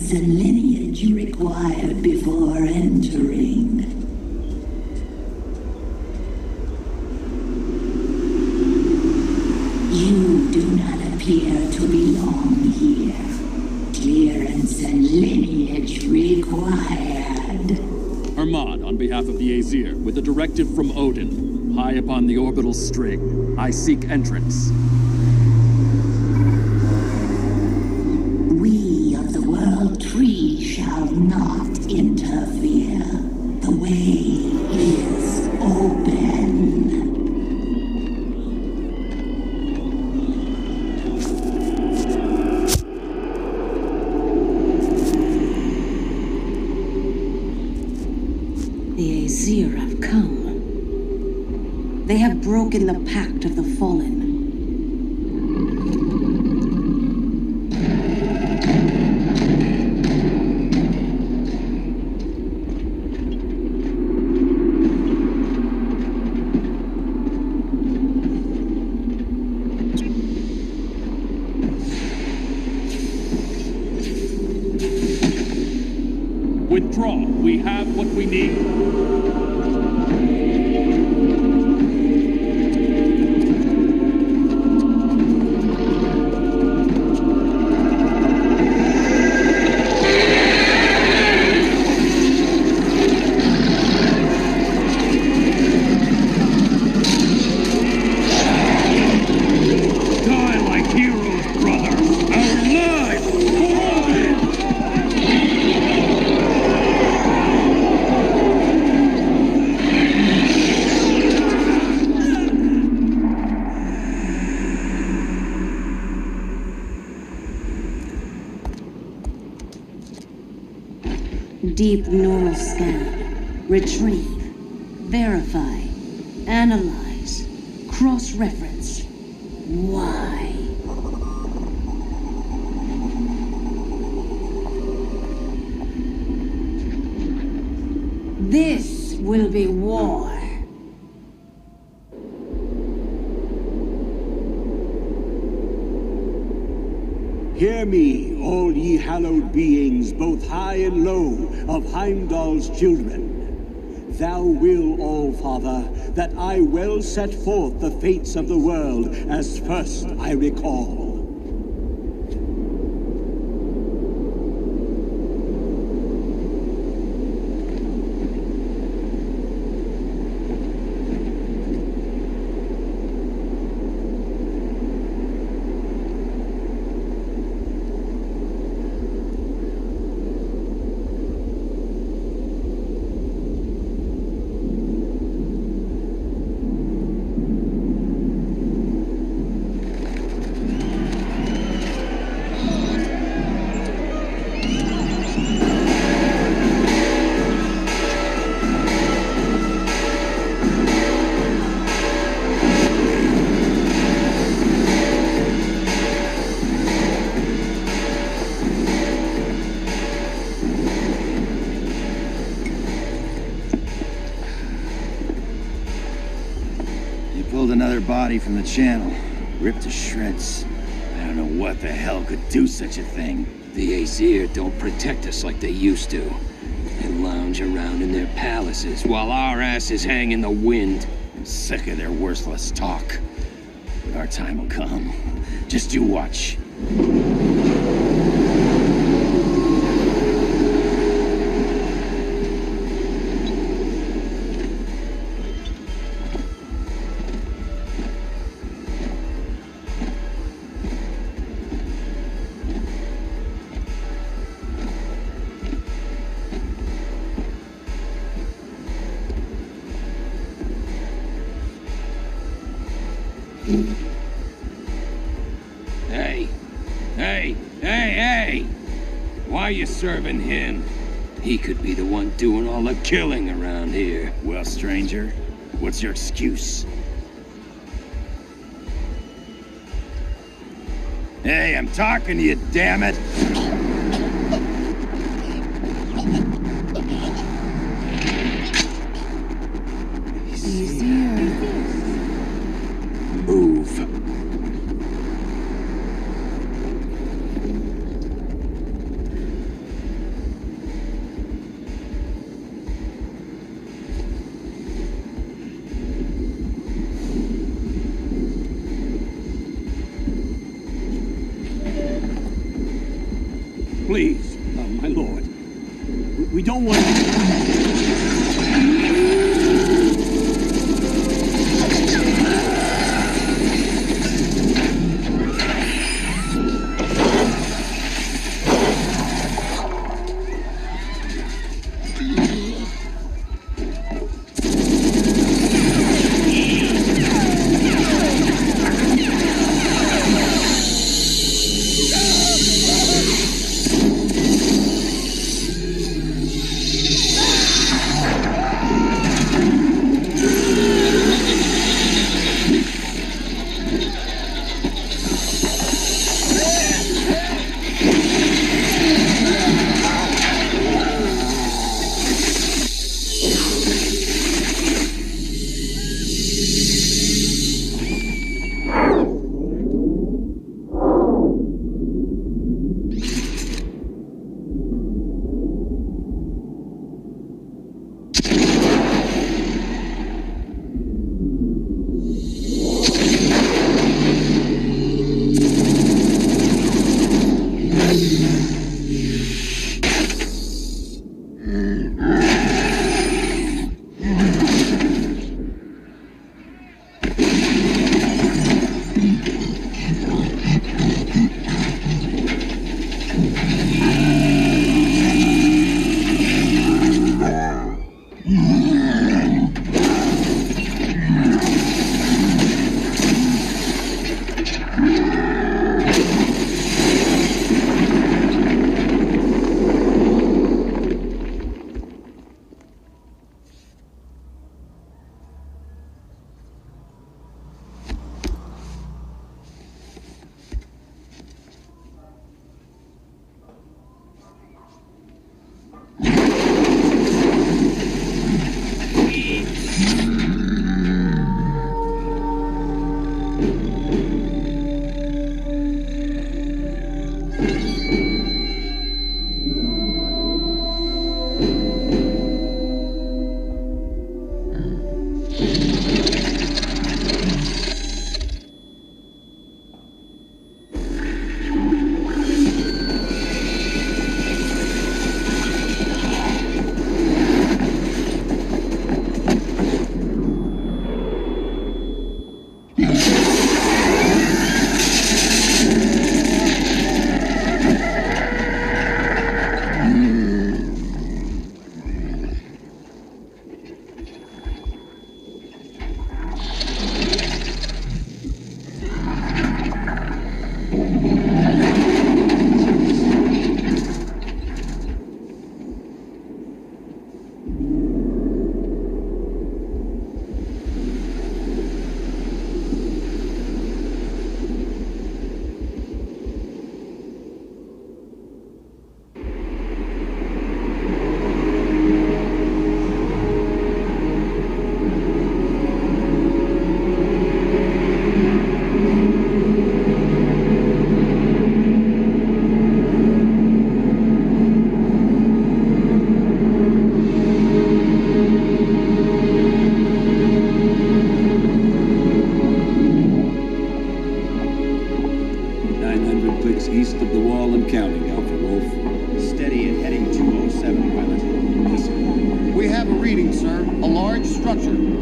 clearance and lineage required before entering. You do not appear to belong here. Clearance and lineage required. Hermod, on behalf of the Aesir, with a directive from Odin. High upon the orbital string, I seek entrance. We of the World Tree shall not interfere. The way is open. The Aesir have come. They have broken the pact of the fallen. Withdraw. We have what we need. Deep neural scan. Retrieve. Verify. Analyze. Cross-reference. Why? This will be war. Hear me, all ye hallowed beings, both high and low, of Heimdall's children. Thou will, All-Father, that I well set forth the fates of the world, as first I recall. Body from the channel, ripped to shreds. I don't know what the hell could do such a thing. The Aesir don't protect us like they used to. They lounge around in their palaces while our asses hang in the wind. I'm sick of their worthless talk. But our time will come. Just you watch. Hey! Why are you serving him? He could be the one doing all the killing around here. Well, stranger, what's your excuse? Hey, I'm talking to you, damn it! Move. don't want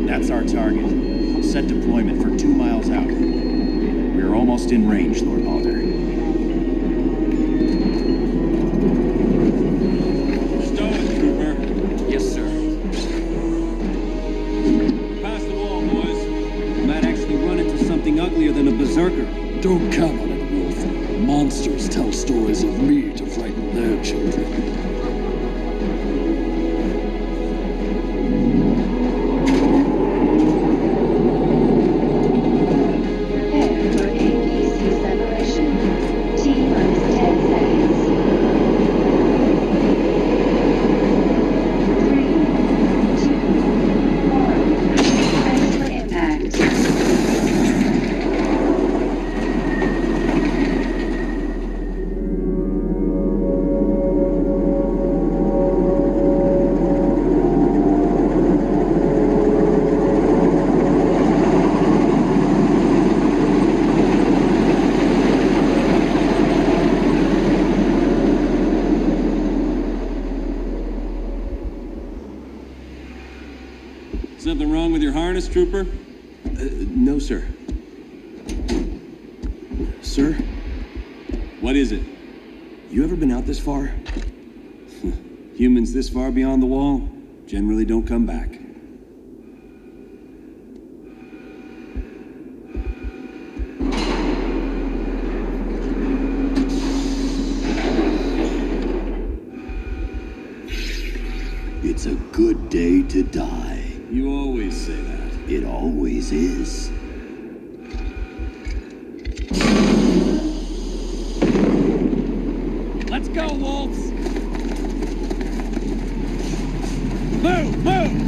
That's our target. Set deployment for 2 miles out. We're almost in range, Lord Alder. Stow it, Trooper. Yes, sir. Pass the wall, boys. Might actually run into something uglier than a berserker. Don't count on it, Wolf. Monsters tell stories of me to frighten their children. Something wrong with your harness, trooper? No, sir. Sir? What is it? You ever been out this far? Humans this far beyond the wall generally don't come back. It's a good day to die. You always say that. It always is. Let's go, wolves! Move! Move!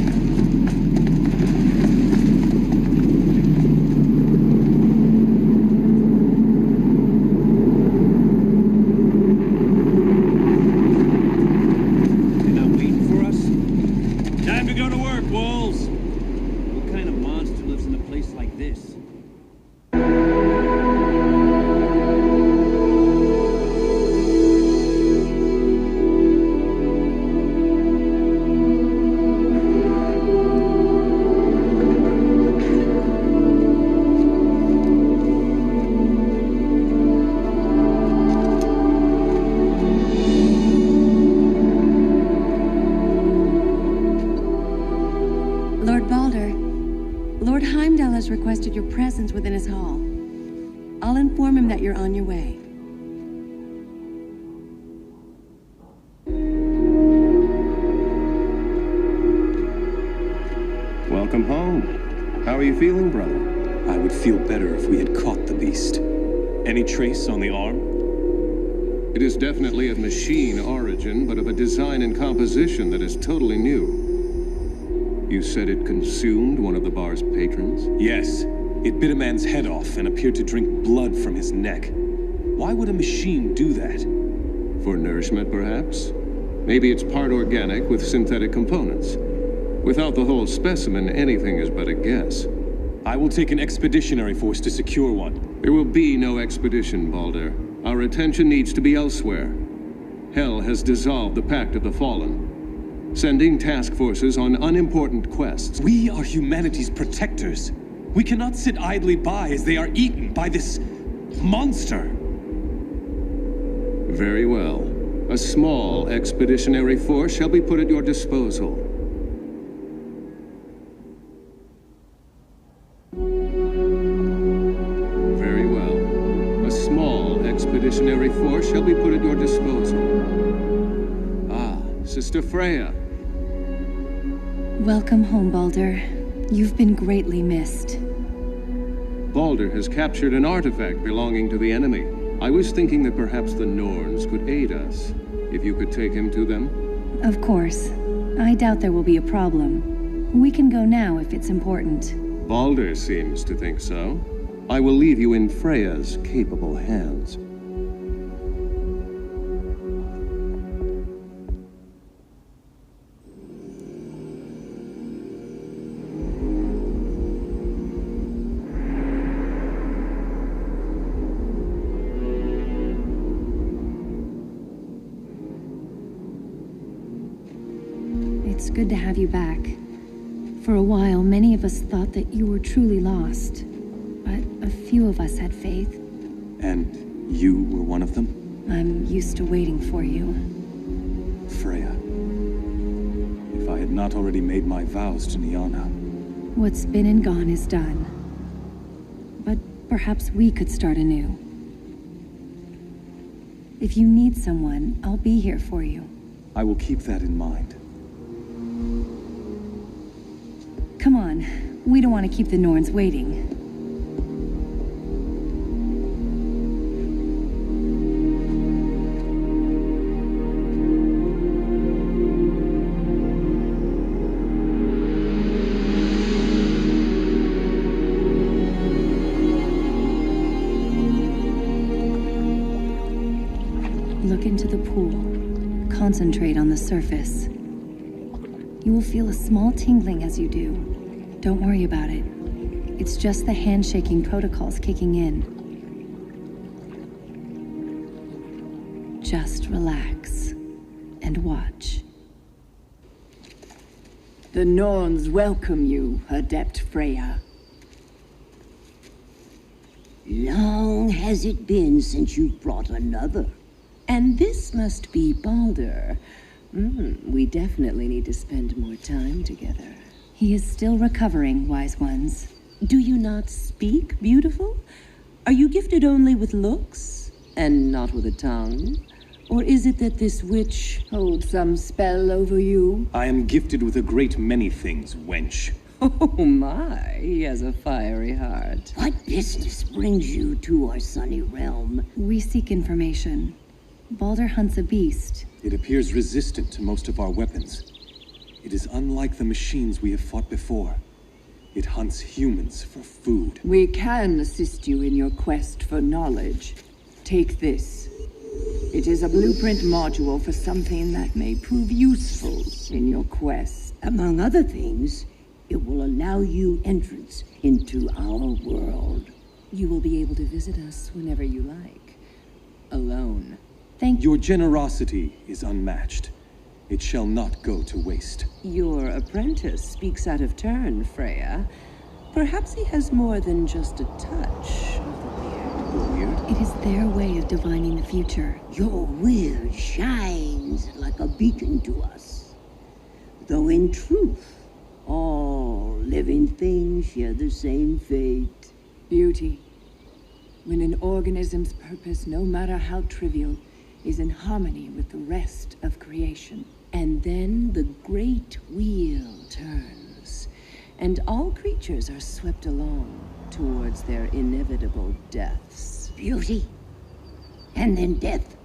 Requested your presence within his hall. I'll inform him that you're on your way. Welcome home. How are you feeling, brother? I would feel better if we had caught the beast. Any trace on the arm? It is definitely of machine origin, but of a design and composition that is totally new. You said it consumed one of the bar's patrons? Yes. It bit a man's head off and appeared to drink blood from his neck. Why would a machine do that? For nourishment, perhaps? Maybe it's part organic with synthetic components. Without the whole specimen, anything is but a guess. I will take an expeditionary force to secure one. There will be no expedition, Balder. Our attention needs to be elsewhere. Hell has dissolved the Pact of the Fallen, sending task forces on unimportant quests. We are humanity's protectors. We cannot sit idly by as they are eaten by this monster. Very well. A small expeditionary force shall be put at your disposal. Very well. A small expeditionary force shall be put at your disposal. Sister Freya. Welcome home, Balder. You've been greatly missed. Balder has captured an artifact belonging to the enemy. I was thinking that perhaps the Norns could aid us, if you could take him to them. Of course. I doubt there will be a problem. We can go now if it's important. Balder seems to think so. I will leave you in Freya's capable hands. It's good to have you back. For a while, many of us thought that you were truly lost. But a few of us had faith. And you were one of them? I'm used to waiting for you. Freya. If I had not already made my vows to Niana. What's been and gone is done. But perhaps we could start anew. If you need someone, I'll be here for you. I will keep that in mind. Come on. We don't want to keep the Norns waiting. Look into the pool. Concentrate on the surface. You will feel a small tingling as you do. Don't worry about it. It's just the handshaking protocols kicking in. Just relax and watch. The Norns welcome you, Adept Freya. Long has it been since you brought another. And this must be Baldur. We definitely need to spend more time together. He is still recovering, wise ones. Do you not speak, beautiful? Are you gifted only with looks, and not with a tongue? Or is it that this witch holds some spell over you? I am gifted with a great many things, wench. Oh my, he has a fiery heart. What business brings you to our sunny realm? We seek information. Baldur hunts a beast. It appears resistant to most of our weapons. It is unlike the machines we have fought before. It hunts humans for food. We can assist you in your quest for knowledge. Take this. It is a blueprint module for something that may prove useful in your quest. Among other things, it will allow you entrance into our world. You will be able to visit us whenever you like. Alone. Thank Your generosity is unmatched. It shall not go to waste. Your apprentice speaks out of turn, Freya. Perhaps he has more than just a touch of the weird. Weird? It is their way of divining the future. Your will shines like a beacon to us. Though in truth, all living things share the same fate. Beauty. When an organism's purpose, no matter how trivial, is in harmony with the rest of creation. And then the great wheel turns, and all creatures are swept along towards their inevitable deaths. Beauty, and then death.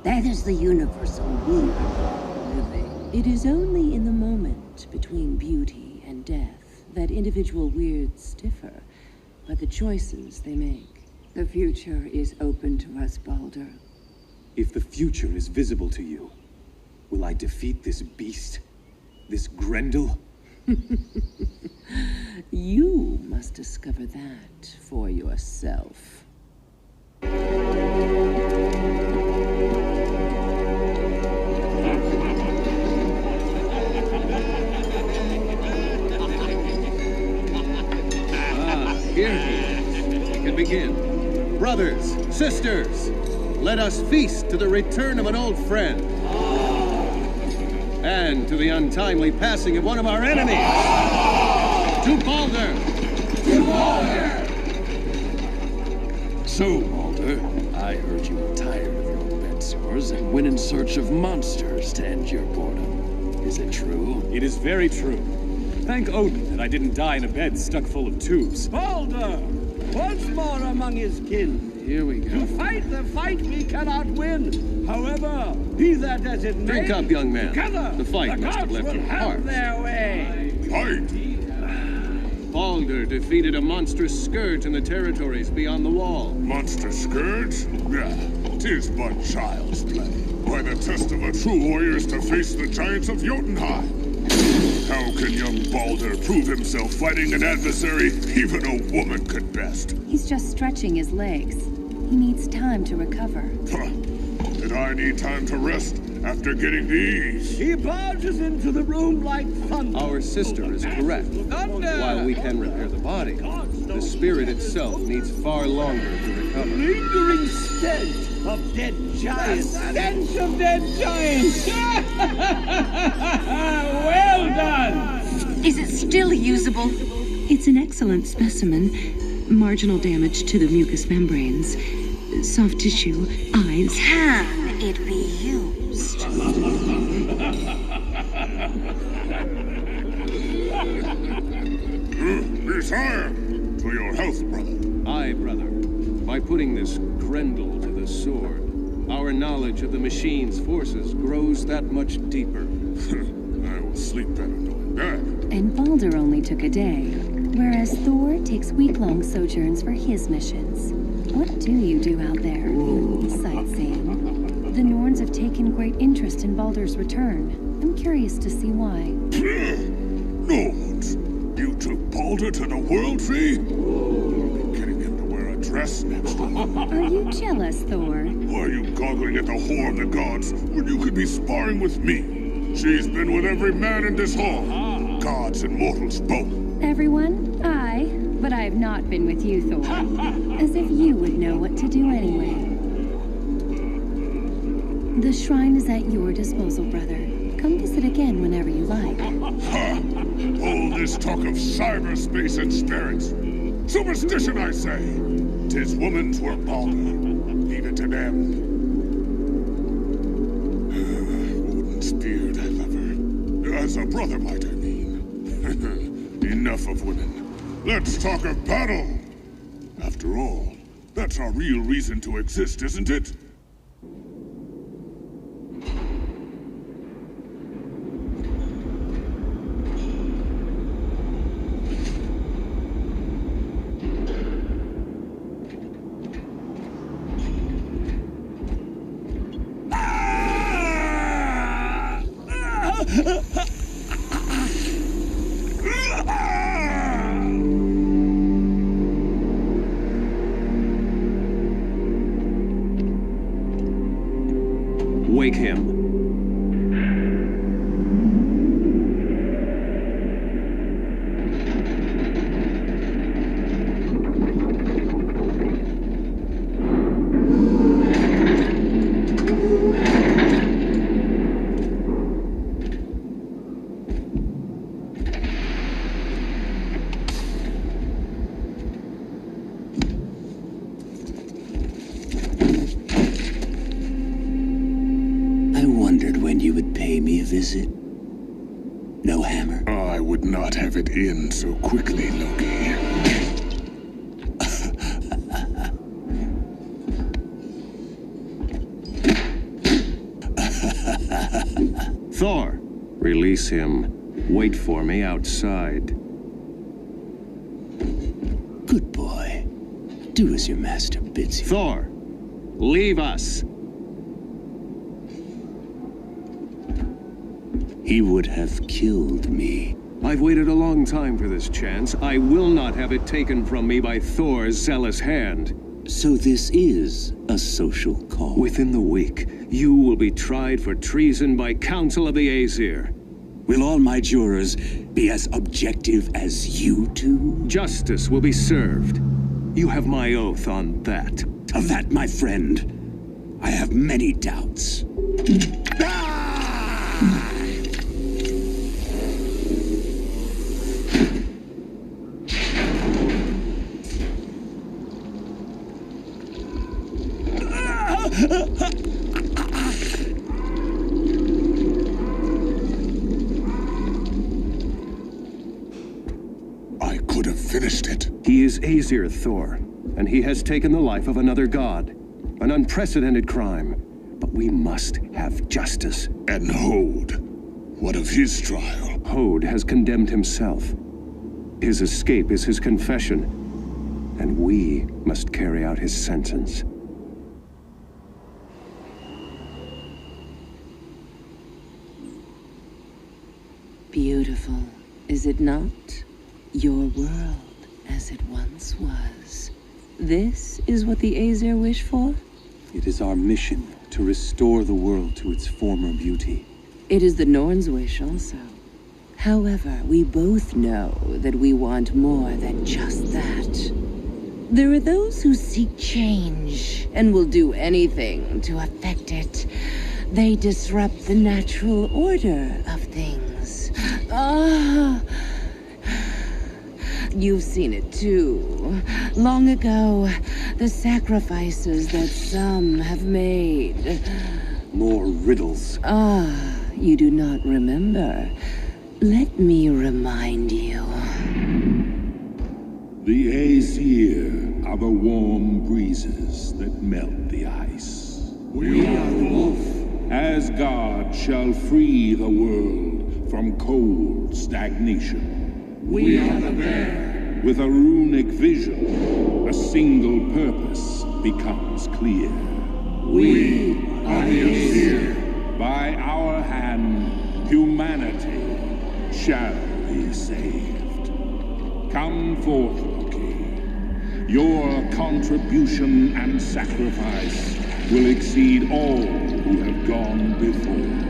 That is the universal wheel of living. It is only in the moment between beauty and death that individual weirds differ, but the choices they make. The future is open to us, Baldur. If the future is visible to you, will I defeat this beast? This Grendel? You must discover that for yourself. Here we can begin. Brothers, sisters, let us feast to the return of an old friend. And to the untimely passing of one of our enemies. To Baldur! To Baldur! So, Baldur, I heard you were tired of your bed sores and went in search of monsters to end your boredom. Is it true? It is very true. Thank Odin that I didn't die in a bed stuck full of tubes. Baldur! Once more among his kin. Here we go. To fight the fight we cannot win. However, be that as it may. Drink up, young man. Together, The fight must have left you have parched. their way. Fight! Baldur defeated a monstrous scourge in the territories beyond the wall. Monster scourge? Yeah, 'tis but child's play. Why, the test of a true warrior is to face the giants of Jotunheim. How can young Baldur prove himself fighting an adversary even a woman could best? He's just stretching his legs. He needs time to recover. Huh. Did I need time to rest after getting these? He barges into the room like thunder. Our sister is correct. Thunder! While we can repair the body, the spirit itself needs far longer to recover. Lingering stench of dead giants. The stench of dead giants! Well done! Is it still usable? It's an excellent specimen. Marginal damage to the mucous membranes. Soft tissue, eyes. Can it be used? Retire! To your health, brother. Aye, brother. By putting this Grendel to the sword, our knowledge of the machine's forces grows that much deeper. I will sleep better knowing that. And Baldur only took a day, whereas Thor takes week-long sojourns for his missions. What do you do out there? Sightseeing. The Norns have taken great interest in Baldur's return. I'm curious to see why. Norns! You took Baldur to the World Tree? You're getting him to wear a dress next week. Are you jealous, Thor? Why are you goggling at the whore of the gods when you could be sparring with me? She's been with every man in this hall. Gods and mortals both. Everyone? Aye. But I have not been with you, Thor. As if you would know what to do anyway. The shrine is at your disposal, brother. Come visit again whenever you like. Ha! All this talk of cyberspace and spirits. Superstition, I say. 'Tis woman's work, Balder. Leave it to them. Undisputed, I love her. As a brother might, I mean. Enough of women. Let's talk of battle! After all, that's our real reason to exist, isn't it? Wake him. Visit? No hammer? I would not have it in so quickly, Loki. Thor, release him. Wait for me outside. Good boy. Do as your master bids you. Thor, leave us. He would have killed me. I've waited a long time for this chance. I will not have it taken from me by Thor's zealous hand. So this is a social call. Within the week, you will be tried for treason by Council of the Aesir. Will all my jurors be as objective as you two? Justice will be served. You have my oath on that. Of that, my friend, I have many doubts. I could have finished it. He is Aesir, Thor, and he has taken the life of another god. An unprecedented crime. But we must have justice. And Hode? What of his trial? Hode has condemned himself. His escape is his confession, and we must carry out his sentence. Beautiful, is it not? Your world as it once was. This is what the Aesir wish for? It is our mission to restore the world to its former beauty. It is the Norn's wish also. However, we both know that we want more than just that. There are those who seek change and will do anything to affect it. They disrupt the natural order of things. You've seen it too. Long ago, the sacrifices that some have made. More riddles. You do not remember. Let me remind you. The Aesir are the warm breezes that melt the ice. We are the wolf. Asgard shall free the world from cold stagnation. We are the bear. With a runic vision, a single purpose becomes clear. We are the Aesir. By our hand, humanity shall be saved. Come forth, Loki. Your contribution and sacrifice will exceed all who have gone before.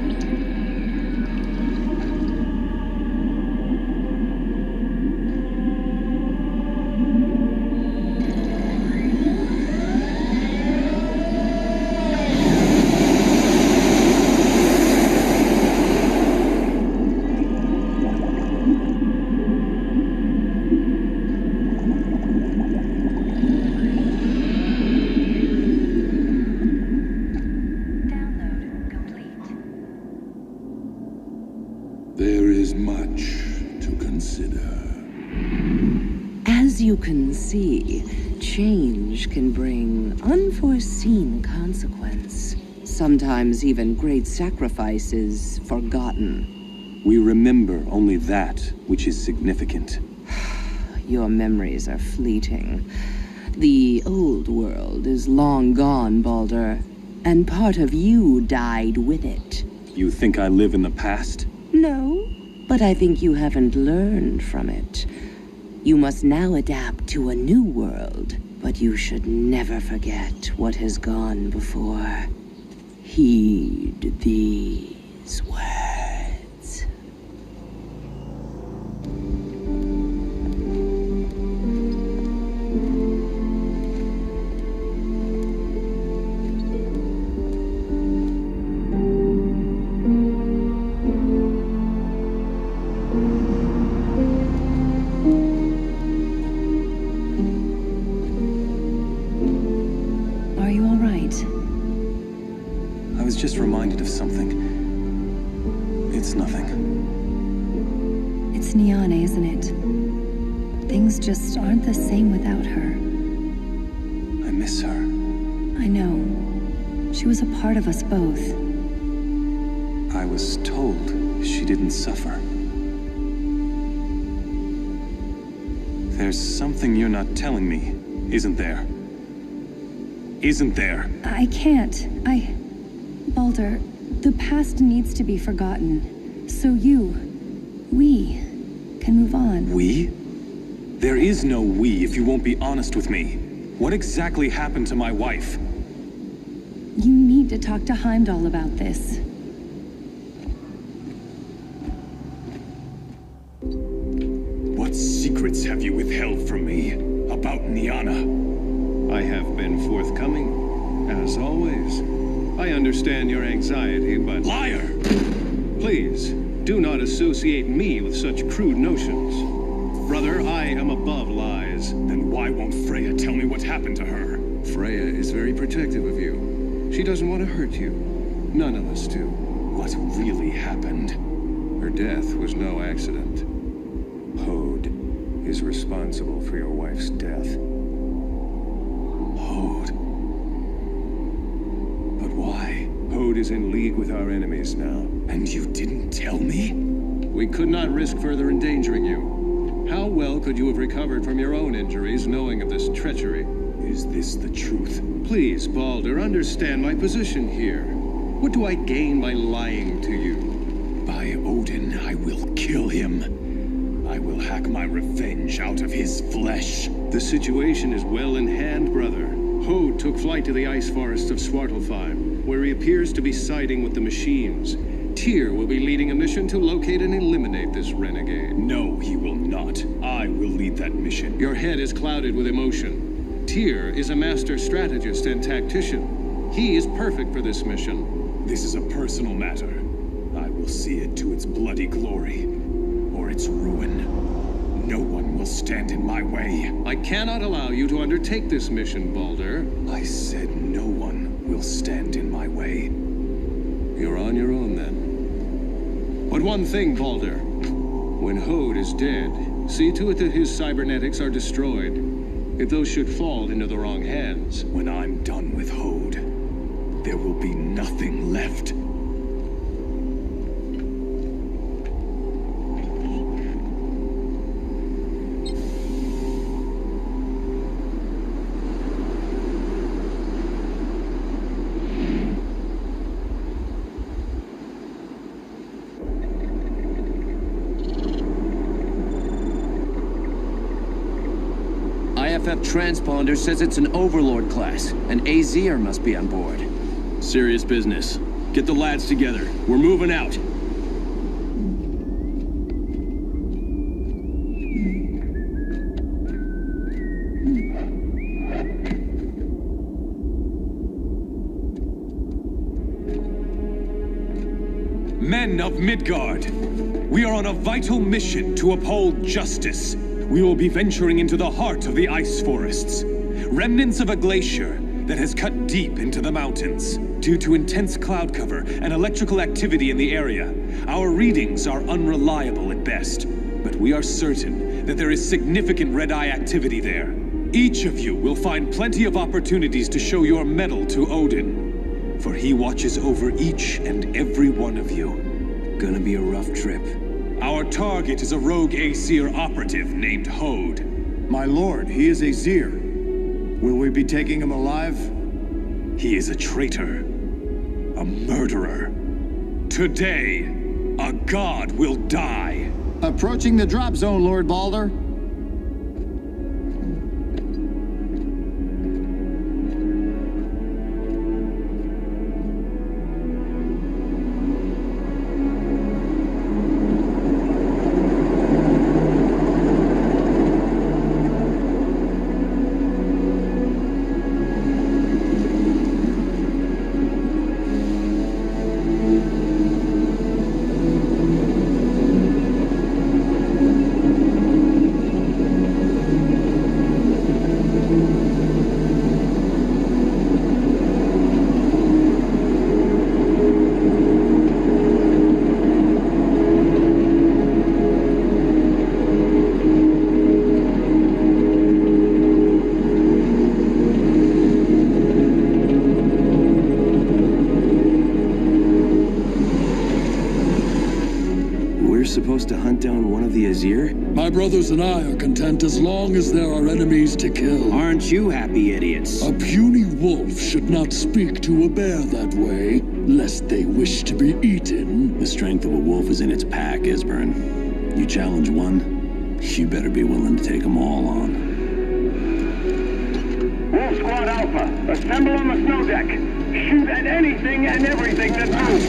consider. As you can see, change can bring unforeseen consequence. Sometimes even great sacrifice is forgotten. We remember only that which is significant. Your memories are fleeting. The old world is long gone, Baldur, and part of you died with it. You think I live in the past? No, but I think you haven't learned from it. You must now adapt to a new world, but you should never forget what has gone before. Heed these words. Are you all right? I was just reminded of something. It's nothing. It's Niane, isn't it? Things just aren't the same without her. I miss her. I know. She was a part of us both. I was told she didn't suffer. There's something you're not telling me, isn't there? Isn't there? I can't. Baldur, the past needs to be forgotten. So we can move on. We? There is no we if you won't be honest with me. What exactly happened to my wife? You need to talk to Heimdall about this. What secrets have you withheld from me about Niana? I have been forthcoming, as always. I understand your anxiety, but... Liar! Please, do not associate me with such crude notions. Brother, I am above lies. Then why won't Freya tell me what happened to her? Freya is very protective of you. She doesn't want to hurt you. None of us do. What really happened? Her death was no accident. Hode is responsible for your wife's death. Hode? But why? Hode is in league with our enemies now. And you didn't tell me? We could not risk further endangering you. How well could you have recovered from your own injuries knowing of this treachery? Is this the truth? Please, Baldur, understand my position here. What do I gain by lying to you? By Odin, I will kill him. I will hack my revenge out of his flesh. The situation is well in hand, brother. Hode took flight to the ice forests of Svartalfheim, where he appears to be siding with the machines. Tyr will be leading a mission to locate and eliminate this renegade. No, he will not. I will lead that mission. Your head is clouded with emotion. Tyr is a master strategist and tactician. He is perfect for this mission. This is a personal matter. I will see it to its bloody glory, or its ruin. No one will stand in my way. I cannot allow you to undertake this mission, Baldur. I said no one will stand in my way. You're on your own, then. But one thing, Baldur. When Hode is dead, see to it that his cybernetics are destroyed. If those should fall into the wrong hands. When I'm done with Hode, there will be nothing left. IFF transponder says it's an Overlord class, and AZer must be on board. Serious business. Get the lads together. We're moving out. Men of Midgard, we are on a vital mission to uphold justice. We will be venturing into the heart of the ice forests, remnants of a glacier that has cut deep into the mountains. Due to intense cloud cover and electrical activity in the area, our readings are unreliable at best. but we are certain that there is significant red-eye activity there. Each of you will find plenty of opportunities to show your mettle to Odin, for he watches over each and every one of you. Gonna be a rough trip. Our target is a rogue Aesir operative named Hode. My lord, he is Aesir. Will we be taking him alive? He is a traitor, a murderer. Today, a god will die. Approaching the drop zone, Lord Balder. Supposed to hunt down one of the Aesir? My brothers and I are content as long as there are enemies to kill. Aren't you happy idiots? A puny wolf should not speak to a bear that way, lest they wish to be eaten. The strength of a wolf is in its pack, Isburn. You challenge one, you better be willing to take them all on. Wolf Squad Alpha, assemble on the snow deck. Shoot at anything and everything that moves.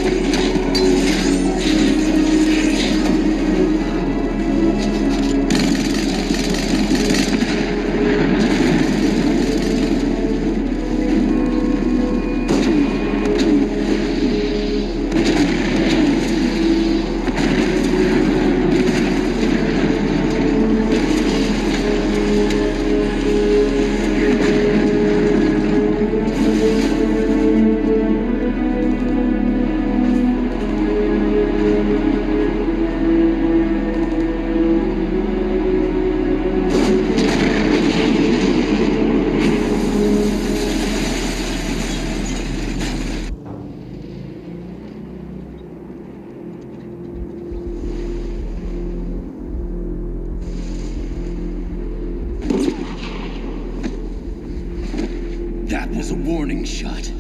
That was a warning shot.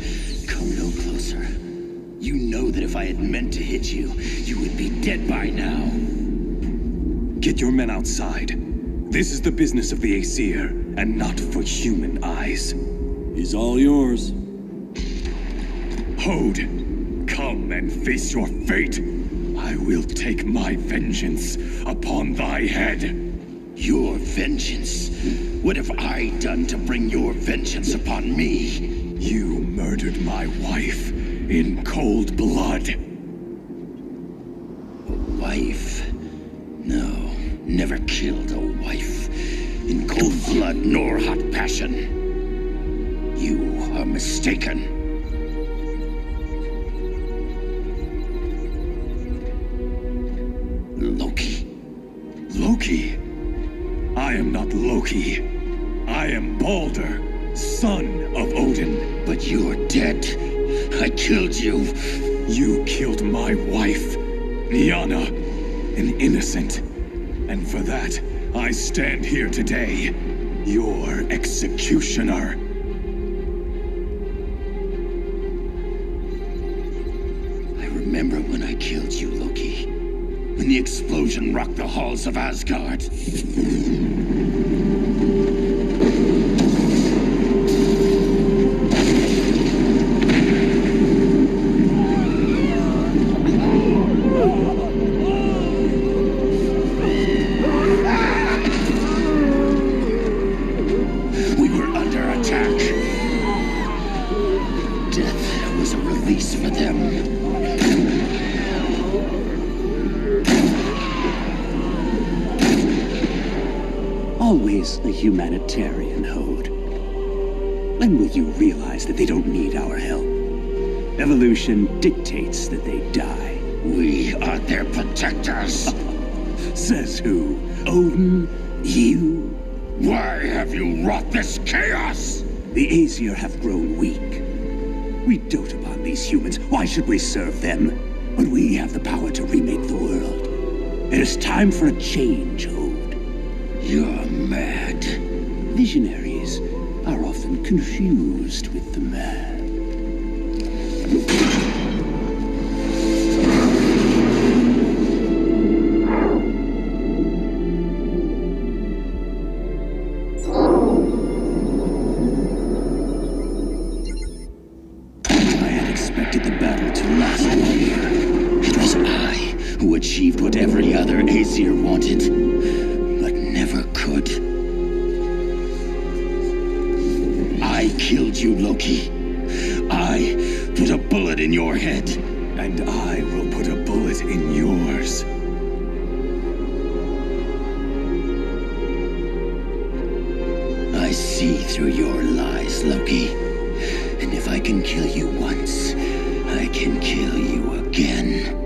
Come no closer. You know that if I had meant to hit you, you would be dead by now. Get your men outside. This is the business of the Aesir, and not for human eyes. He's all yours. Hode, come and face your fate. I will take my vengeance upon thy head. Your vengeance? What have I done to bring your vengeance upon me? You murdered my wife in cold blood. A wife? No, never killed a wife. In cold blood nor hot passion. You are mistaken. Loki. Loki? I am not Loki. I am Balder, son of Odin. But you're dead. I killed you. You killed my wife, Nyana, an innocent. And for that, I stand here today, your executioner. I remember when I killed you, Loki. When the explosion rocked the halls of Asgard. We were under attack. Death was a release for them. Always a humanitarian, Hode. When will you realize that they don't need our help? Evolution dictates that they die. We are their protectors. Says who? Odin? You? Why have you wrought this chaos? The Aesir have grown weak. We dote upon these humans. Why should we serve them? When we have the power to remake the world. It is time for a change, Ode. You're mad. Visionaries are often confused with the mad. Achieved what every other Aesir wanted, but never could. I killed you, Loki. I put a bullet in your head. And I will put a bullet in yours. I see through your lies, Loki. And if I can kill you once, I can kill you again.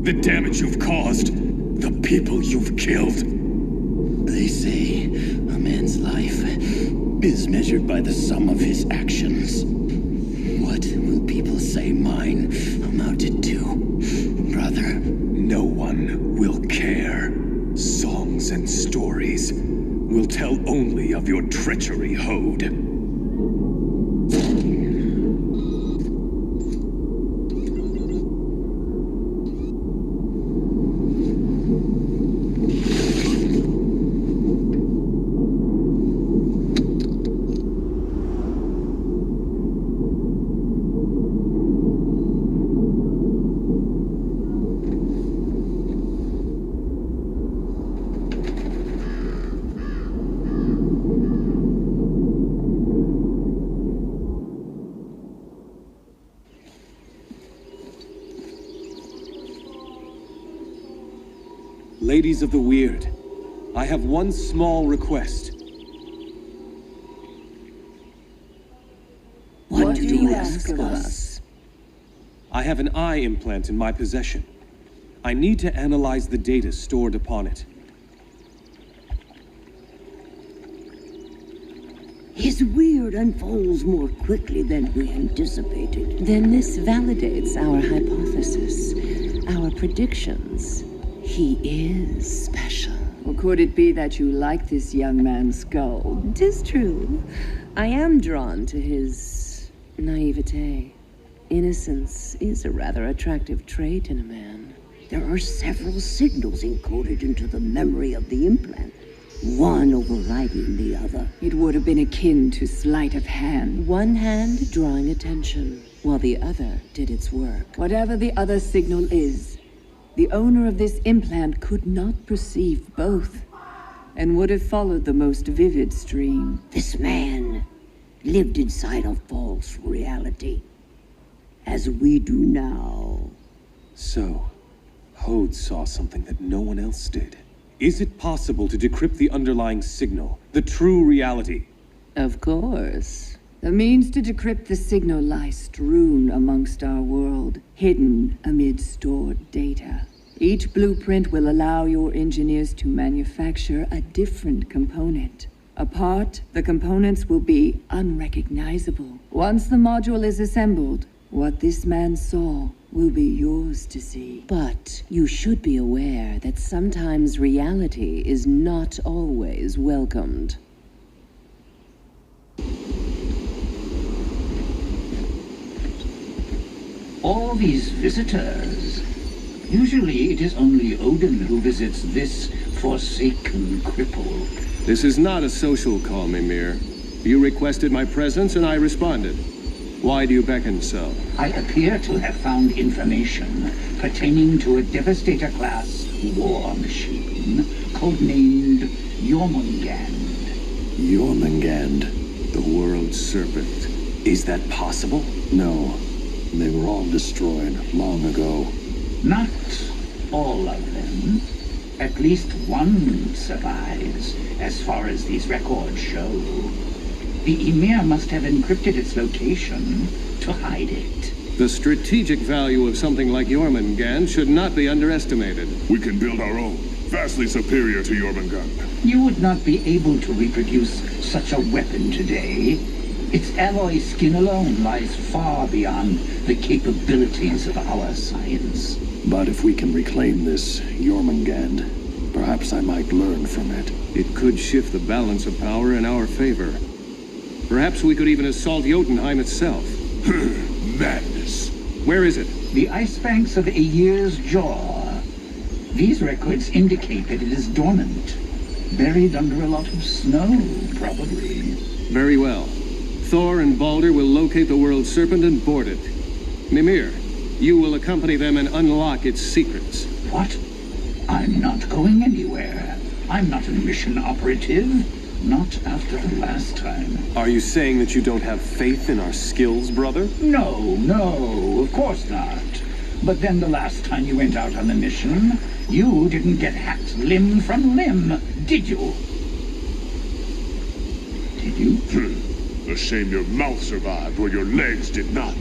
The damage you've caused, the people you've killed. They say a man's life is measured by the sum of his actions. What will people say mine amounted to, brother? No one will care. Songs and stories will tell only of your treachery, Hode. Ladies of the Weird, I have one small request. What do you ask of us? I have an eye implant in my possession. I need to analyze the data stored upon it. His weird unfolds more quickly than we anticipated. Then this validates our hypothesis, our predictions. He is special. Or could it be that you like this young man's skull? 'Tis true. I am drawn to his naivete. Innocence is a rather attractive trait in a man. There are several signals encoded into the memory of the implant, one overriding the other. It would have been akin to sleight of hand. One hand drawing attention, while the other did its work. Whatever the other signal is, the owner of this implant could not perceive both, and would have followed the most vivid stream. This man lived inside a false reality, as we do now. So, Hode saw something that no one else did. Is it possible to decrypt the underlying signal, the true reality? Of course. The means to decrypt the signal lies strewn amongst our world, hidden amid stored data. Each blueprint will allow your engineers to manufacture a different component. Apart, the components will be unrecognizable. Once the module is assembled, what this man saw will be yours to see. But you should be aware that sometimes reality is not always welcomed. All these visitors. Usually it is only Odin who visits this forsaken cripple. This is not a social call, Mimir. You requested my presence and I responded. Why do you beckon so? I appear to have found information pertaining to a Devastator-class war machine codenamed Jormungand. Jormungand, the world serpent. Is that possible? No. They were all destroyed long ago. Not all of them. At least one survives, as far as these records show. The Emir must have encrypted its location to hide it. The strategic value of something like Jormungand should not be underestimated. We can build our own, vastly superior to Jormungand. You would not be able to reproduce such a weapon today. Its alloy skin alone lies far beyond the capabilities of our science. But if we can reclaim this Jormungand, perhaps I might learn from it. It could shift the balance of power in our favor. Perhaps we could even assault Jotunheim itself. Madness. Where is it? The ice banks of Aegir's Jaw. These records indicate that it is dormant. Buried under a lot of snow, probably. Very well. Thor and Baldur will locate the world serpent and board it. Mimir, you will accompany them and unlock its secrets. What? I'm not going anywhere. I'm not a mission operative. Not after the last time. Are you saying that you don't have faith in our skills, brother? No, of course not. But then the last time you went out on a mission, you didn't get hacked limb from limb, did you? Did you? A shame your mouth survived where your legs did not.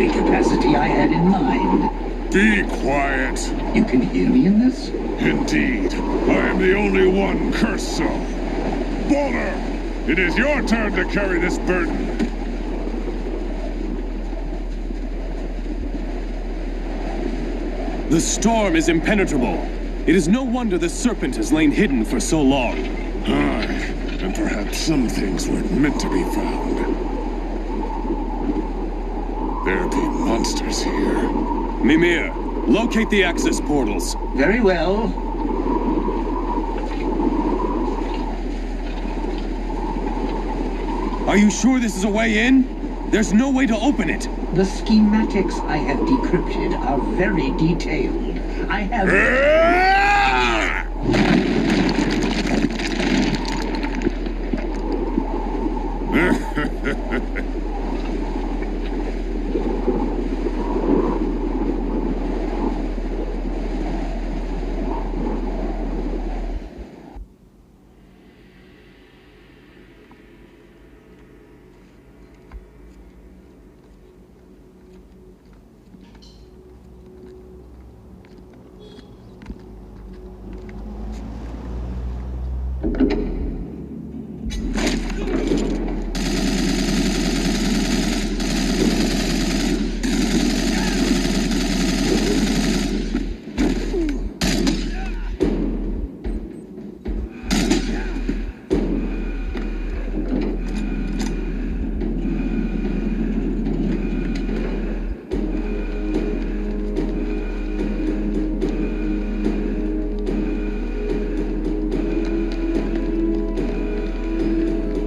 Capacity I had in mind. Be quiet. You can hear me in this? Indeed. I am the only one cursed so. Baldur, it is your turn to carry this burden. The storm is impenetrable. It is no wonder the serpent has lain hidden for so long. Aye, and perhaps some things weren't meant to be found. There be monsters here. Mimir, locate the access portals. Very well. Are you sure this is a way in? There's no way to open it. The schematics I have decrypted are very detailed. I have...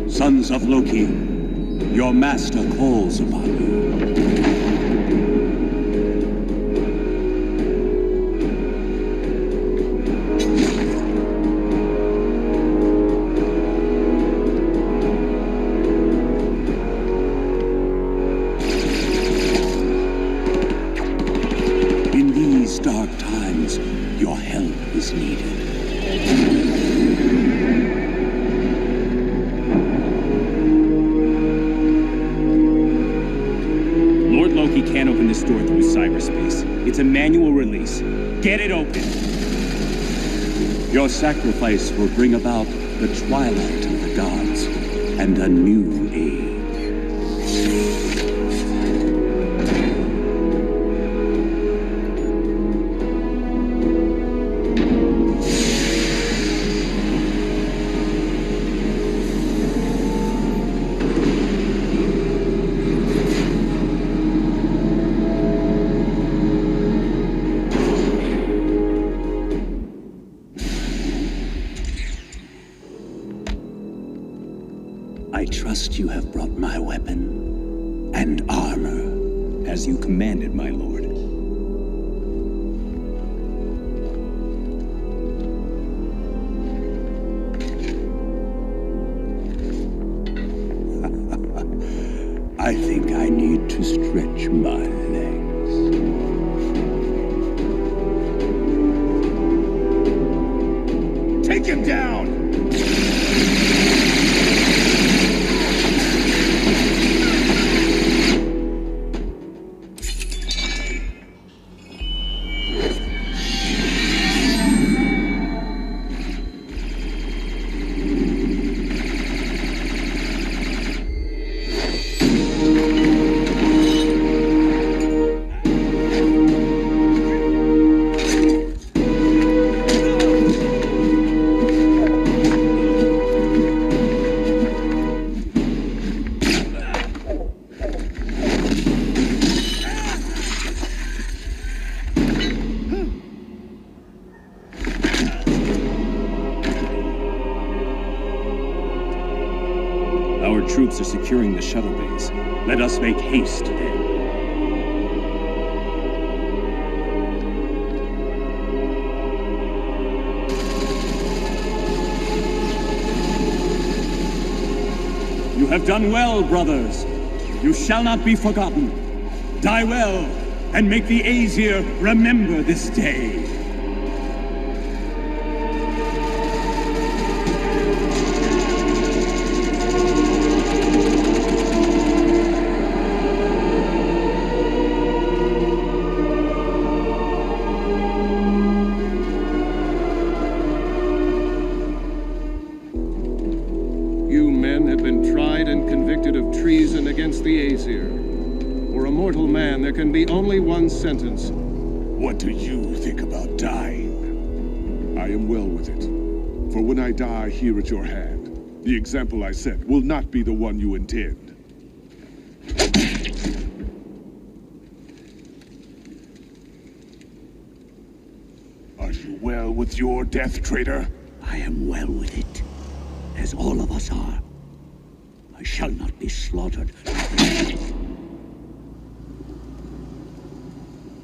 Sons of Loki, your master calls upon you. In these dark times, your help is needed. stored through cyberspace. It's a manual release. Get it open. Your sacrifice will bring about the twilight of the gods and a new age. I trust you have brought my weapon and armor. As you commanded, my lord. I think I need to stretch my legs. Take him down! Our troops are securing the shuttle bays. Let us make haste, then. You have done well, brothers. You shall not be forgotten. Die well, and make the Aesir remember this day. You men have been tried and convicted of treason against the Aesir. For a mortal man, there can be only one sentence. What do you think about dying? I am well with it. For when I die here at your hand, the example I set will not be the one you intend. Are you well with your death, traitor? I am well with it, as all of us are. I shall not be slaughtered.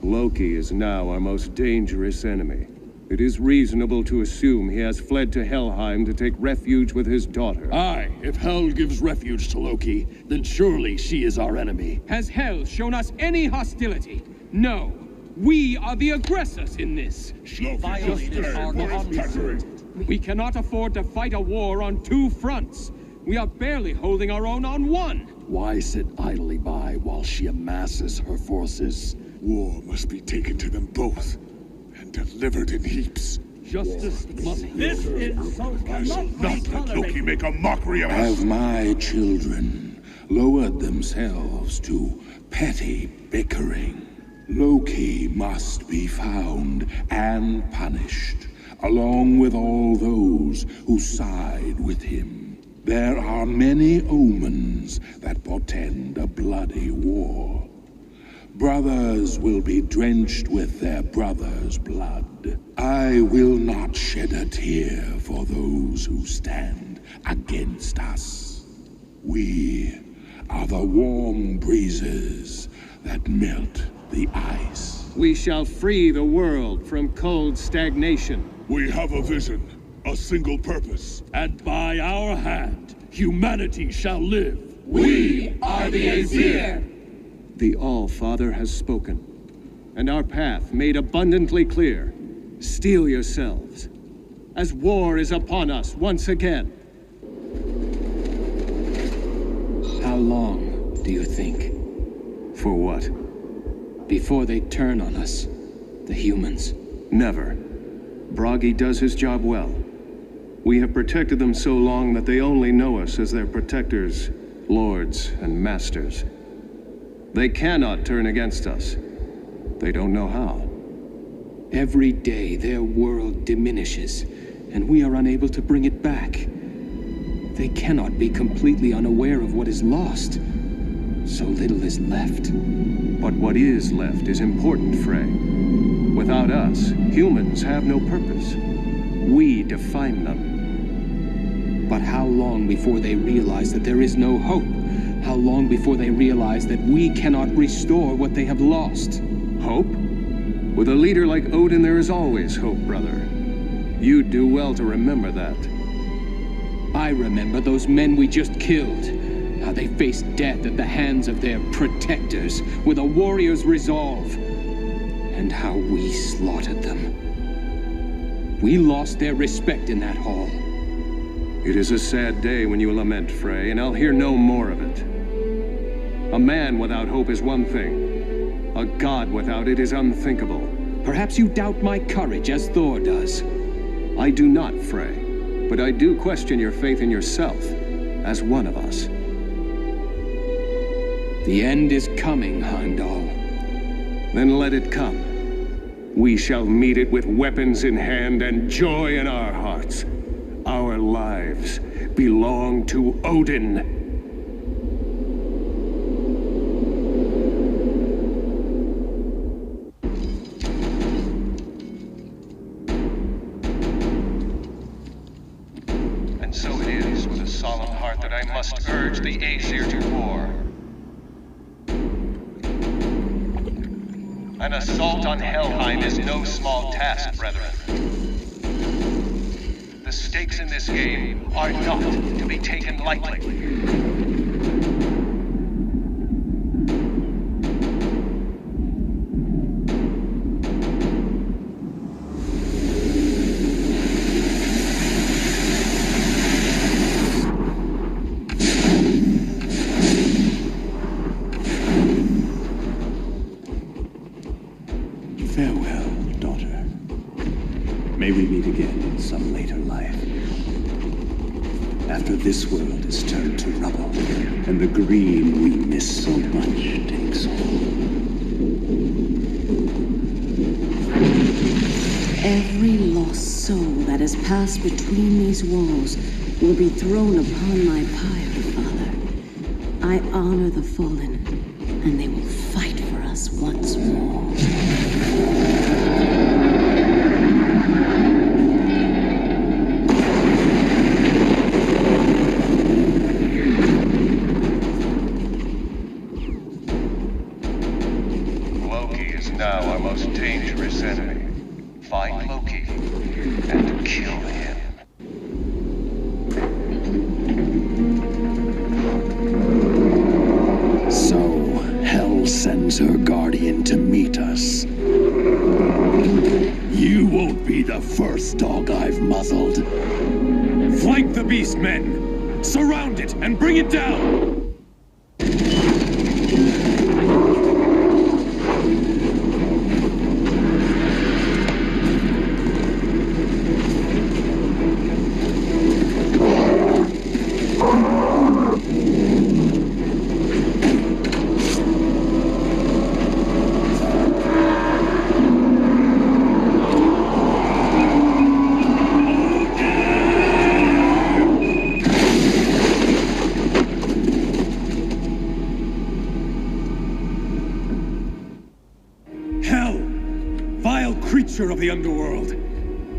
Loki is now our most dangerous enemy. It is reasonable to assume he has fled to Helheim to take refuge with his daughter. Aye, if Hel gives refuge to Loki, then surely she is our enemy. Has Hel shown us any hostility? No. We are the aggressors in this. She violated our country. We cannot afford to fight a war on two fronts. We are barely holding our own on one. Why sit idly by while she amasses her forces? War must be taken to them both, and delivered in heaps. Justice must... This insult cannot not let Loki make a mockery of us. Have my children lowered themselves to petty bickering? Loki must be found and punished, along with all those who side with him. There are many omens that portend a bloody war. Brothers will be drenched with their brother's blood. I will not shed a tear for those who stand against us. We are the warm breezes that melt the ice. We shall free the world from cold stagnation. We have a vision, a single purpose. And by our hand, humanity shall live. We are the Aesir! The All-Father has spoken, and our path made abundantly clear. Steel yourselves, as war is upon us once again. How long do you think? For what? before they turn on us, the humans. Never. Bragi does his job well. We have protected them so long that they only know us as their protectors, lords, and masters. They cannot turn against us. They don't know how. Every day their world diminishes, and we are unable to bring it back. They cannot be completely unaware of what is lost. So little is left. But what is left is important, Frey. Without us, humans have no purpose. We define them. But how long before they realize that there is no hope? How long before they realize that we cannot restore what they have lost? Hope? With a leader like Odin, there is always hope, brother. You'd do well to remember that. I remember those men we just killed. How they faced death at the hands of their protectors with a warrior's resolve. And how we slaughtered them. We lost their respect in that hall. It is a sad day when you lament, Frey, and I'll hear no more of it. A man without hope is one thing. A god without it is unthinkable. Perhaps you doubt my courage as Thor does. I do not, Frey. But I do question your faith in yourself, as one of us. The end is coming, Heimdall. Then let it come. We shall meet it with weapons in hand and joy in our hearts. Our lives belong to Odin. And so it is with a solemn heart that I must urge the Aesir to war. An assault on Helheim is no small task, brethren. The stakes in this game are not to be taken lightly. Farewell, daughter. May we meet again in some later life. After this world is turned to rubble, and the green we miss so much takes hold. Every lost soul that has passed between these walls will be thrown upon my pyre, Father. I honor the fallen, and they will fight for us once more. Loki is now our most dangerous enemy. Find Loki and kill him. So, Hell sends her guardian to meet us. You won't be the first dog I've muzzled. Flank the beast, men! Surround it and bring it down! Of the underworld.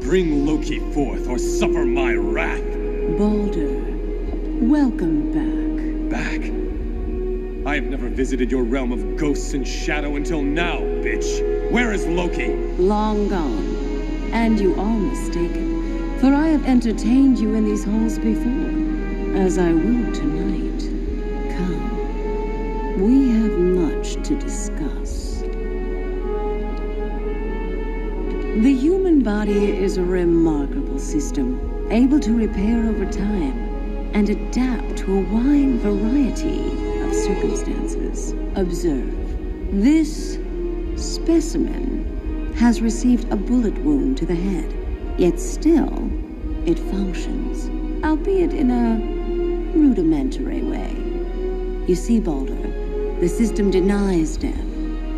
Bring Loki forth or suffer my wrath. Baldur, welcome back. Back? I have never visited your realm of ghosts and shadow until now, bitch. Where is Loki? Long gone. And you are mistaken, for I have entertained you in these halls before, as I will tonight. Come. We have much to discuss. The human body is a remarkable system, able to repair over time and adapt to a wide variety of circumstances. Observe. This specimen has received a bullet wound to the head, yet still, it functions, albeit in a rudimentary way. You see, Balder, the system denies death,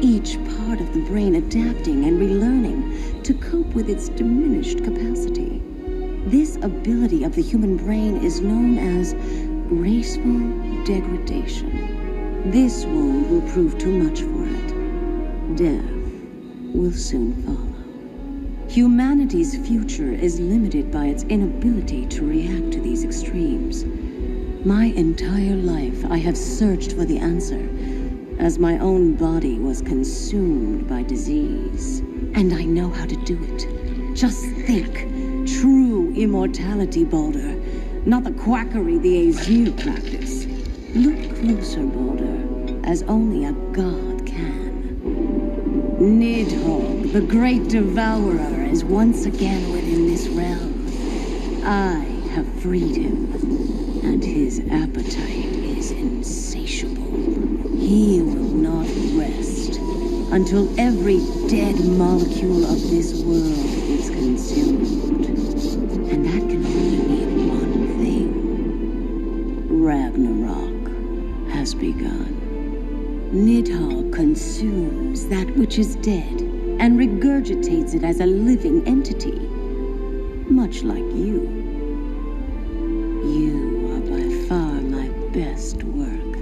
each part of the brain adapting and relearning to cope with its diminished capacity. This ability of the human brain is known as graceful degradation. This wound will prove too much for it. Death will soon follow. Humanity's future is limited by its inability to react to these extremes. My entire life, I have searched for the answer, as my own body was consumed by disease. And I know how to do it. Just think. True immortality, Balder. Not the quackery the Aesir practice. Look closer, Balder, as only a god can. Nidhogg, the great devourer, is once again within this realm. I have freed him, and his appetite is insatiable. He will not rest until every dead molecule of this world is consumed. And that can only mean one thing. Ragnarok has begun. Nidhogg consumes that which is dead and regurgitates it as a living entity, much like you. You are by far my best work.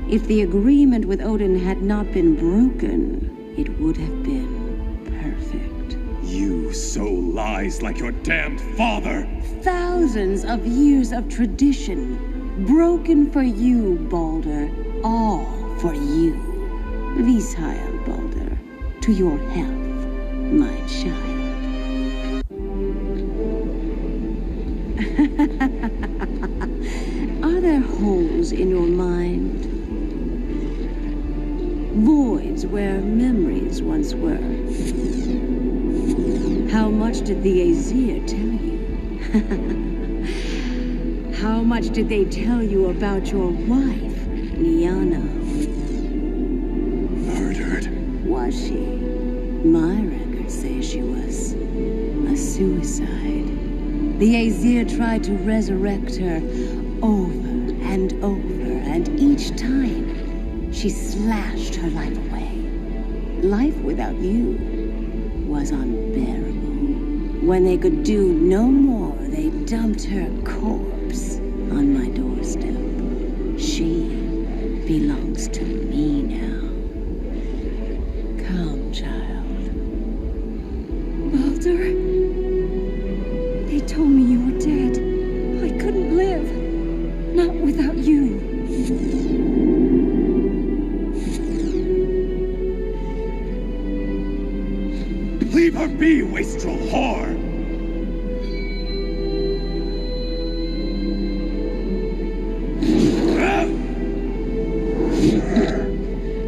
If the agreement with Odin had not been broken, it would have been perfect. You sow lies like your damned father! Thousands of years of tradition, broken for you, Balder, all for you. Visheil, Balder, to your health, my child. Are there holes in your mind? Voids where memories once were? How much did the Aesir tell you? How much did they tell you about your wife, Niana? Murdered. Was she? My records say she was a suicide. The Aesir tried to resurrect her over and over, and each time she slashed her life away. Life without you was unbearable. When they could do no more, they dumped her corpse on my doorstep. She belongs to me now. Come, child. Balder? They told me you were dead. I couldn't live. Not without you. Leave her be, wastrel whore!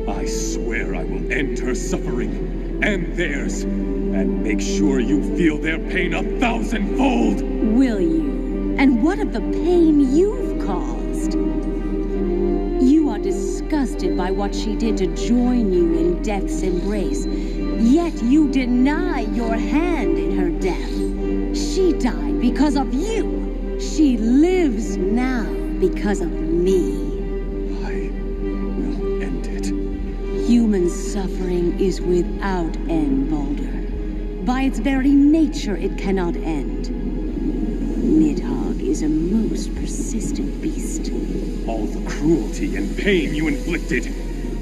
I swear I will end her suffering, and theirs, and make sure you feel their pain 1,000-fold! Will you? And what of the pain you've caused? You are disgusted by what she did to join you in death's embrace, yet you deny your hand in her death. She died because of you. She lives now because of me. Human suffering is without end, Balder. By its very nature, it cannot end. Nidhogg is a most persistent beast. All the cruelty and pain you inflicted,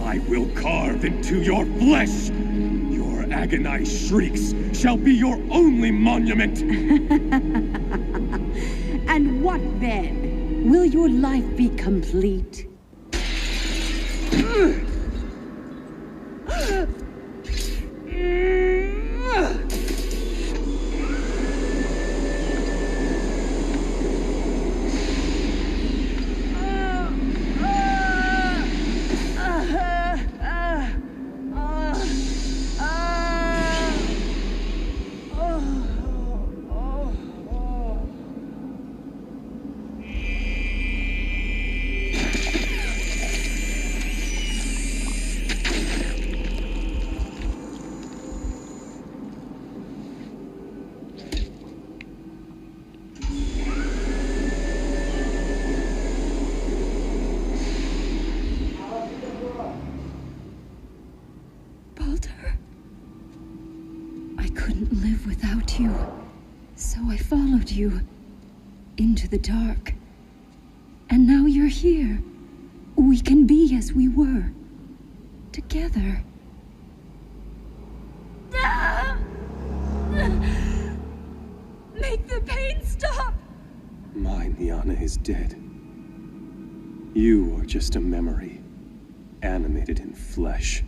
I will carve into your flesh! Your agonized shrieks shall be your only monument! And what then? Will your life be complete? I couldn't live without you. So I followed you into the dark. And now you're here. We can be as we were. Together. Make the pain stop! My Niana is dead. You are just a memory, animated in flesh.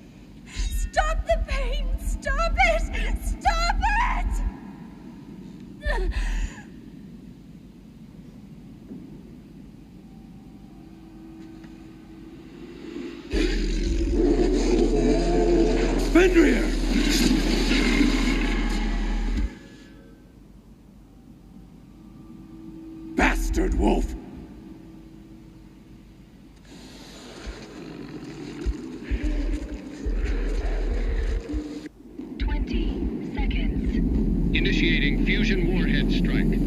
Stop the pain! Stop it! Stop it! Fenrir! Bastard wolf! Initiating fusion warhead strike.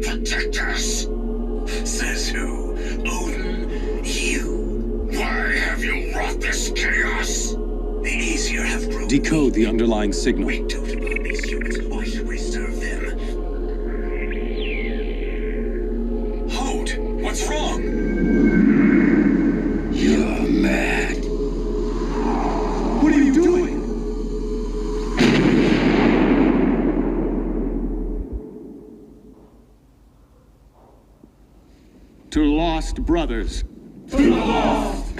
protectors. Says who? Odin? You? Why have you wrought this chaos? The easier have grown. Decode the underlying signal. We dote upon these humans. Why should we serve them? Hold! What's wrong? You're mad. What are you doing? To lost brothers. To the lost!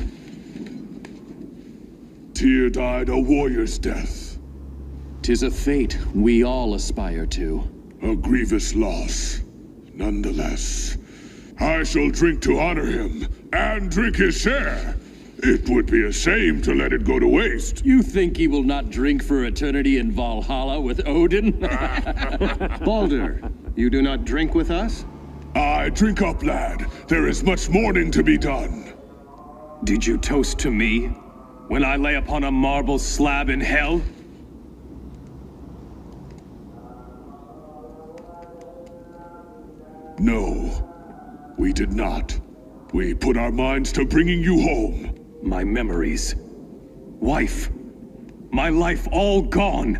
Tyr died a warrior's death. 'Tis a fate we all aspire to. A grievous loss. Nonetheless, I shall drink to honor him, and drink his share. It would be a shame to let it go to waste. You think he will not drink for eternity in Valhalla with Odin? Baldur, you do not drink with us? I drink up, lad. There is much mourning to be done. Did you toast to me when I lay upon a marble slab in hell? No, we did not. We put our minds to bringing you home. My memories, wife, my life all gone.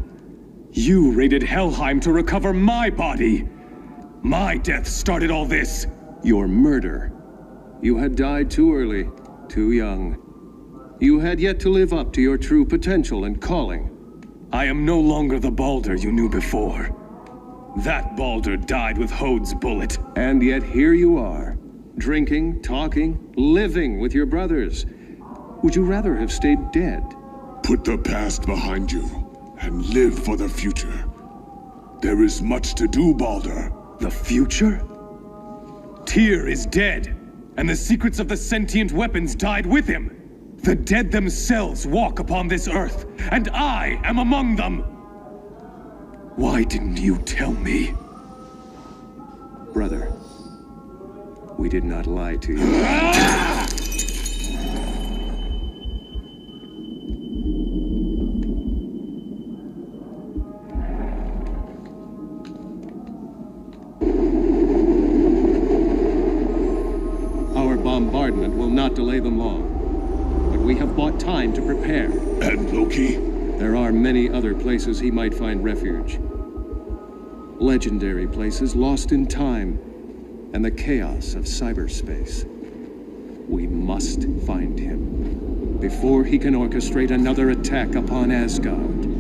You raided Helheim to recover my body. My death started all this. Your murder. You had died too early, too young. You had yet to live up to your true potential and calling. I am no longer the Baldur you knew before. That Baldur died with Hode's bullet. And yet here you are, drinking, talking, living with your brothers. Would you rather have stayed dead? Put the past behind you, and live for the future. There is much to do, Baldur. The future? Tyr is dead, and the secrets of the sentient weapons died with him. The dead themselves walk upon this earth, and I am among them. Why didn't you tell me? Brother, we did not lie to you. Our bombardment will not delay them long, but we have bought time to prepare. And Loki? There are many other places he might find refuge. Legendary places lost in time and the chaos of cyberspace. We must find him before he can orchestrate another attack upon Asgard.